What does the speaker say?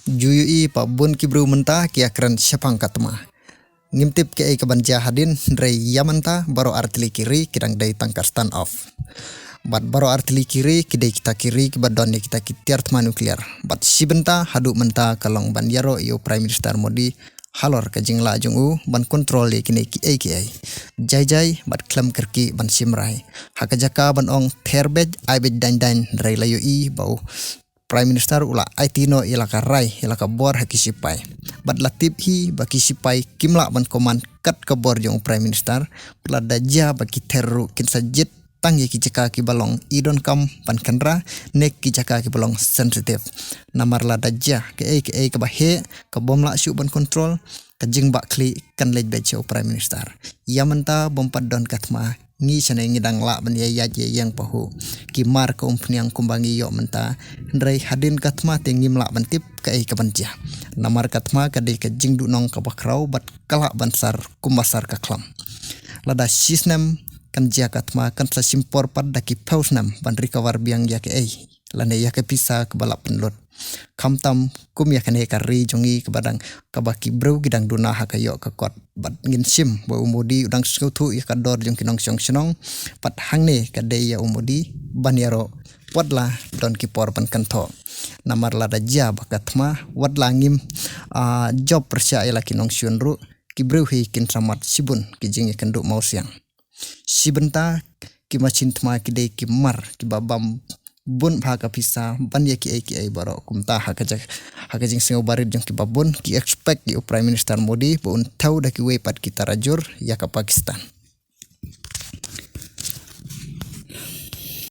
Juyui pa bun ki bru menta ki akran syapang katma. Ngimtip ke ke banja hadin dray yamanta baro artili kiri kidang day tangkar stand off. Bat baro artili kiri kidai kita kiri ki badonnya kita kitiartma nuklear. Bat sibenta hadu menta kalong ban yaro yo Prime Minister Modi halor ka jingla jungu ban kontrol ye kini ki ai. Jai bat klam kerki ban simrai. Haka jaka ban ong terbej aibej dan dray layo i bau Prime Minister ula aitino ilaka rai ilaka bor hakisipai. Bat latip hi baki sipai kimla ban koman kat ke bor jong Prime Minister ula daja baki teru kinsa jet tangi ki jaka ki balong idon kam pan kendra nek ki jaka ki balong sensitif. Namar la daja ke ke bahe ke bom la syu ban kontrol ke jing bak kli kan lej bejo Prime Minister. Yamanta bompat don katma ngi sana ngidang la ban ye yang pahu ki mar ko umpniang kumbangi yo menta ndrai hadin katma tingim la ban tip ka banjia namar katma ka de ka jingdu nong ka bakrau bat kala bansar kumbasar ka klam lada sisnem kan jia katma kan sa simpor pad daki pausnam ban recover biang ya ke lane ya ke pisa ke balap penlot kamtam kum ya kane kari jongi ke badang kabaki bro gidang duna hakayo ke kot bat ngin sim bo umudi udang skutu ya kador jong kinong senong pat hangne kade ya umudi banyaro wadla don kipor pan kanto namar lada ja bakatma wadla ngim job persya ila kinong syunru kibru hi kin samat sibun kijing ya kenduk mau siang sibenta kimacin tma kide kimar kibabam bun bhaka pisa ban ya ki ai baro kumta hakajing singo barid jong kibabun ki expect di Prime Minister Modi bun tau daki we pat kita rajur ya ka Pakistan.